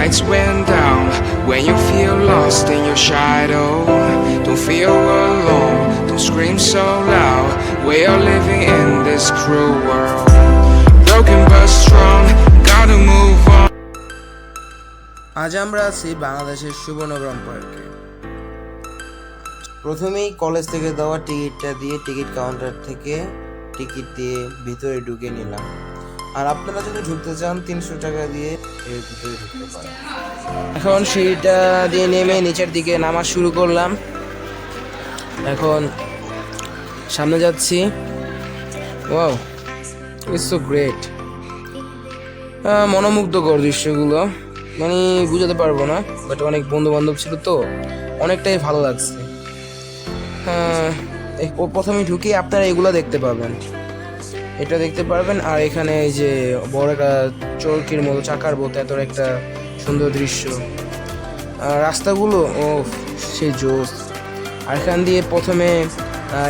lights went down. When you feel lost in your shadow, don't feel alone, don't scream so loud. We are living in this cruel world, broken but strong, gotta move on. আজ আমরা আছি বাংলাদেশের সুবর্ণগ্রাম পার্কে। প্রথমেই college থেকে দেওয়া টিকিটটা দিয়ে টিকিট কাউন্টার থেকে টিকিট দিয়ে ভিতরে ঢুকে নিলাম। আর আপনারা যদি ঢুকতে চান 300 টাকা দিয়ে এর ভিতরে ঢুকতে পারেন। এখন সিঁড়িটা দিয়ে নেমে নিচের দিকে নামা শুরু করলাম। এখন সামনে যাচ্ছি। Wow, it's so great. মনোমুগ্ধকর দৃশ্যগুলো, মানে বুঝাতে পারবো না, বাট অনেক বন্ধু বান্ধব ছিল তো অনেকটাই ভালো লাগছে। প্রথমে ঢুকে আপনারা এগুলো দেখতে পাবেন, এটা দেখতে পারবেন। আর এখানে এই যে বড় একটা চরকির মতো চাকার মতো এত একটা সুন্দর দৃশ্য, রাস্তাগুলো ও সেই জোস। আর এখান দিয়ে প্রথমে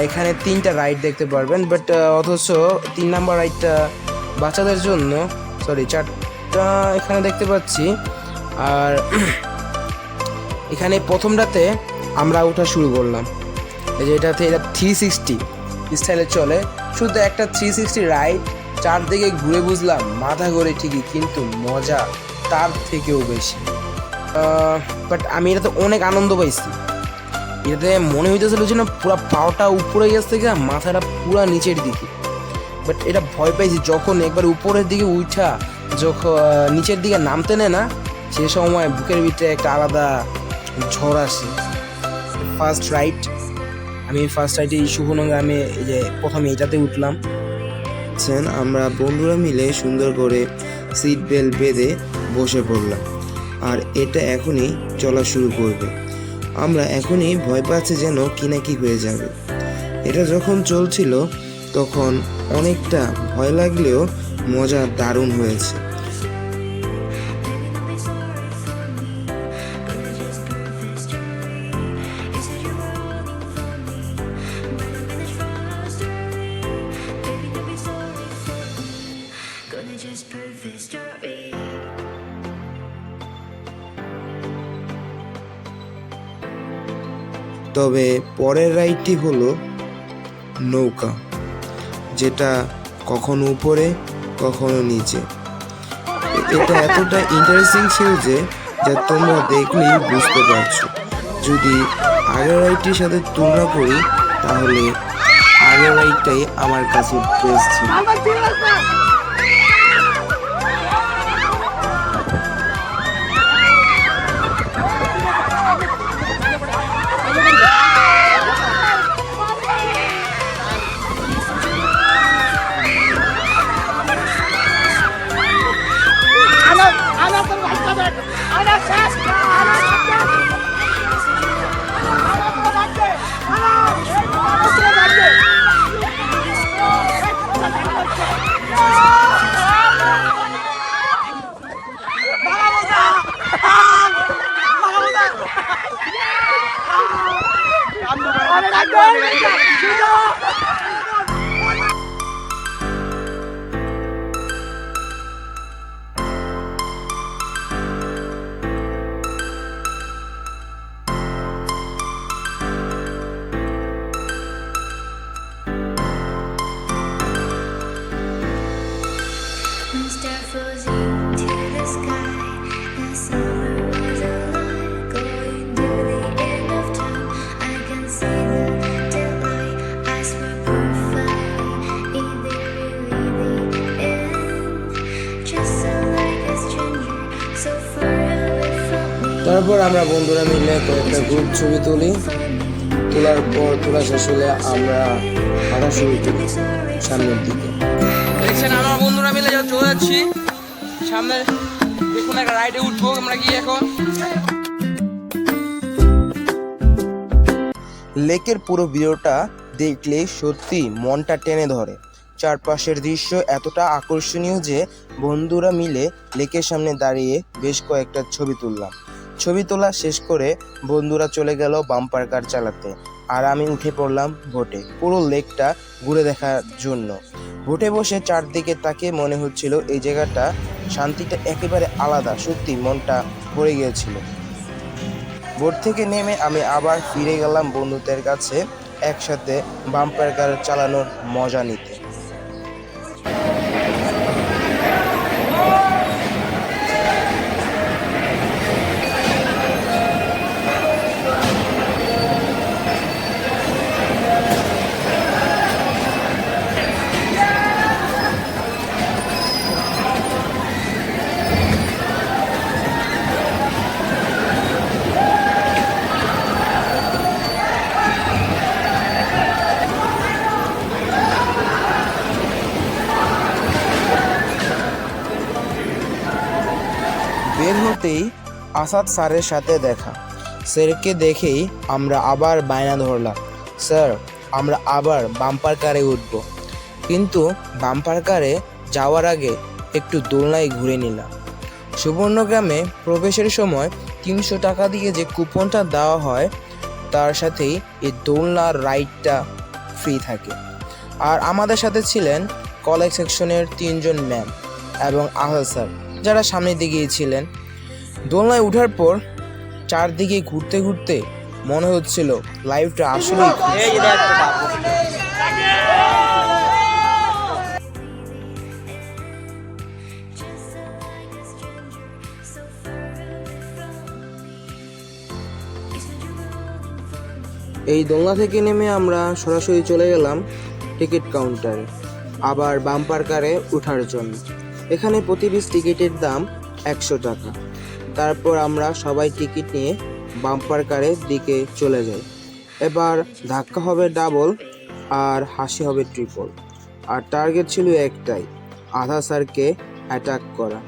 এখানে 3টা রাইড দেখতে পারবেন, বাট অথচ 3 নাম্বার রাইডটা বাচ্চাদের জন্য, সরি 4টা এখানে দেখতে পাচ্ছি। আর এখানে প্রথমটাতে আমরা ওঠা শুরু করলাম। এই যে এটাতে এটা 360 স্টাইলে চলে, শুধু একটা 360 রাইড, চারদিকে ঘুরে বুঝলাম মাথা ঘুরে ঠিকই, কিন্তু মজা তার থেকেও বেশি। বাট আমি এটাতে অনেক আনন্দ পাইছি। এটাতে মনে হইতেছিল যে না পুরো পাওটা উপরে গেছে থেকে মাথাটা পুরো নিচের দিকে। বাট এটা ভয় পাইছি যখন একবার উপরের দিকে উঠা যখন নিচের দিকে নামতে নেয় না, সে সময় বুকের ভিতরে একটা আলাদা ঝড় আসে। ফার্স্ট রাইড, আমি ফার্স্ট রাইডে সুবর্ণগ্রামে এই যে প্রথমে এটাতে উঠলাম। আমরা বন্ধুরা মিলে সুন্দর করে সিট বেল্ট বেঁধে বসে পড়লাম, আর এটা এখনই চলা শুরু করবে। আমরা এখনই ভয় পাচ্ছি যেন কি না কি হয়ে যাবে। এটা যখন চলছিল তখন অনেকটা ভয় লাগলেও মজা দারুণ হয়েছে। তবে পরের রাইডটি হলো নৌকা, যেটা কখনো উপরে কখনো নিচে। এটা এতটা ইন্টারেস্টিং ছিল যে যা তোমরা দেখলেই বুঝতে পারছো। যদি আগের রাইডটির সাথে তুলনা করি তাহলে আগের রাইডটাই আমার কাছে বেস্ট ছিল। তারপর আমরা বন্ধুরা মিলে কয়েকটা গ্রুপ ছবি তুলি। তোলার পর তোলা শেষ হলে আমরা হাঁটা শুরু করি সামনের দিকে। দেখছেন আমরা বন্ধুরা মিলে চলে যাচ্ছি সামনে, দেখুন একটা রাইডে উঠবো আমরা গিয়ে। এখন লেকের পুরো ভিডিওটা দেখলে সত্যি মনটা টেনে ধরে। চারপাশের দৃশ্য এতটা আকর্ষণীয় যে বন্ধুরা মিলে লেকের সামনে দাঁড়িয়ে বেশ কয়েকটা ছবি তুললাম। ছবি তোলা শেষ করে বন্ধুরা চলে গেল বাম্পার কার চালাতে, আর আমি উঠে পড়লাম বোটে পুরো লেকটা ঘুরে দেখার জন্য। বোটে বসে চারদিকে তাকিয়ে মনে হচ্ছিল এই জায়গাটা শান্তিটা একেবারে আলাদা। সত্যি মনটা পড়ে গিয়েছিল। বোট থেকে নেমে আমি আবার ফিরে গেলাম বন্ধুদের কাছে একসাথে বাম্পার কার চালানোর মজা নিতে। বের হতেই আসাদ স্যারের সাথে দেখা। স্যারকে দেখেই আমরা আবার বায়না ধরলাম, স্যার আমরা আবার বাম্পার কারে উঠব। কিন্তু বাম্পার কারে যাওয়ার আগে একটু দোলনায় ঘুরে নিলাম। সুবর্ণগ্রামে প্রবেশের সময় 300 টাকা দিয়ে যে কুপনটা দেওয়া হয় তার সাথেই এই দোলনার রাইডটা ফ্রি থাকে। আর আমাদের সাথে ছিলেন কলেজ সেকশনের 3 জন ম্যাম এবং আহল স্যার, যারা সামনের দিকেই ছিলেন। দোলনায় ওঠার পর চারদিকে ঘুরতে ঘুরতে মনে হচ্ছিল লাইফটা আসলেই এই দোলনা থেকে নেমে আমরা সরাসরি চলে গেলাম টিকিট কাউন্টারে, আবার বাম্পার কারে ওঠার জন্য। এখানে প্রতি পিস টিকিটের দাম 100 টাকা। তারপর আমরা সবাই টিকিট নিয়ে বাম্পার কারের দিকে চলে যাই। এবার ধাক্কা হবে ডাবল আর হাসি হবে ট্রিপল। আর টার্গেট ছিল একটাই, আধা স্যারকে অ্যাটাক করা।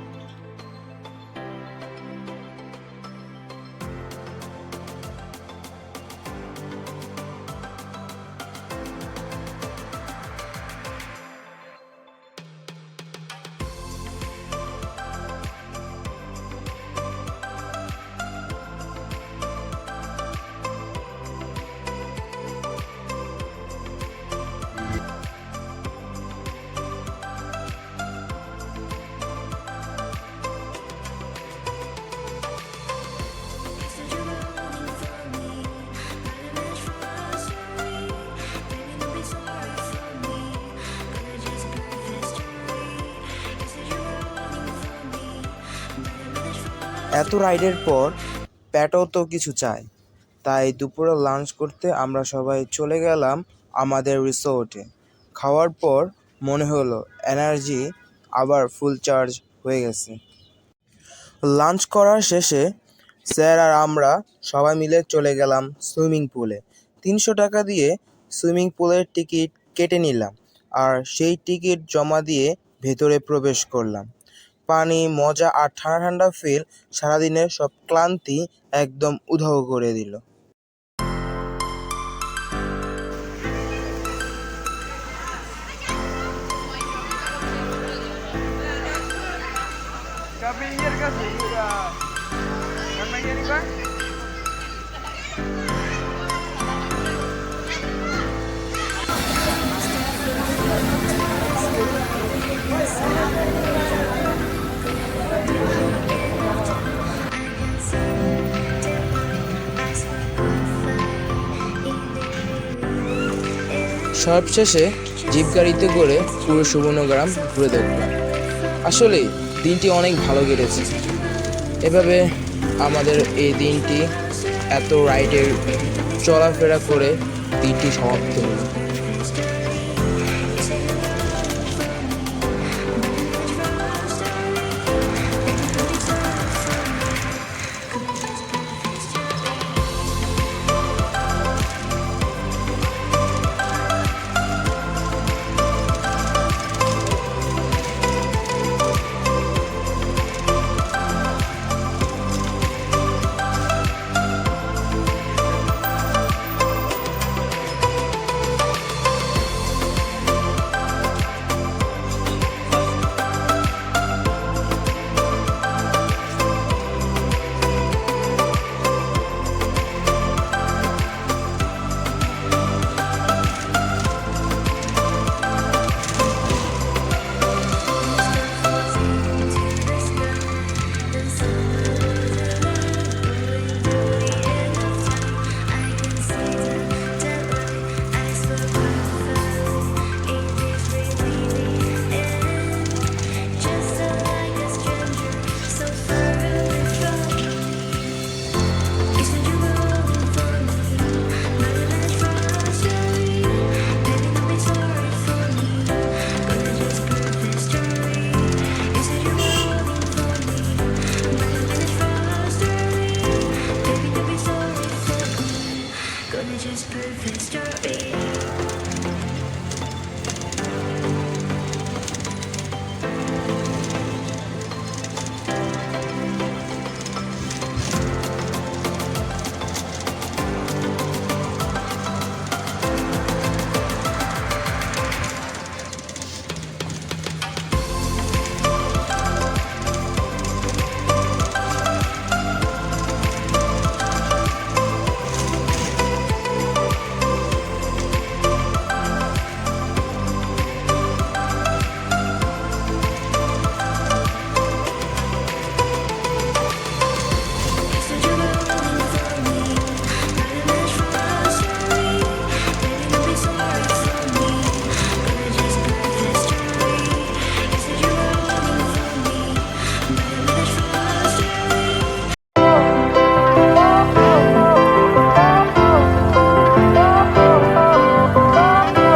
এত রাইডের পর পেটও তো কিছু চায়, তাই দুপুরে লাঞ্চ করতে আমরা সবাই চলে গেলাম আমাদের রিসোর্টে। খাওয়ার পর মনে হলো এনার্জি আবার ফুল চার্জ হয়ে গেছে। লাঞ্চ করার শেষে স্যার আর আমরা সবাই মিলে চলে গেলাম সুইমিং পুলে। 300 টাকা দিয়ে সুইমিং পুলের টিকিট কেটে নিলাম আর সেই টিকিট জমা দিয়ে ভেতরে প্রবেশ করলাম। পানি, মজা আর ঠান্ডা ঠান্ডা ফিল সারাদিনের সব ক্লান্তি একদম উধাও করে দিল। সবশেষে জিপ গাড়িতে করে পুরো সুবর্ণগ্রাম ঘুরে দেখলাম। আসলে দিনটি অনেক ভালো কেটেছে। এভাবে আমাদের এই দিনটি এত রাইডের চলাফেরা করে দিনটি সমাপ্ত হলো।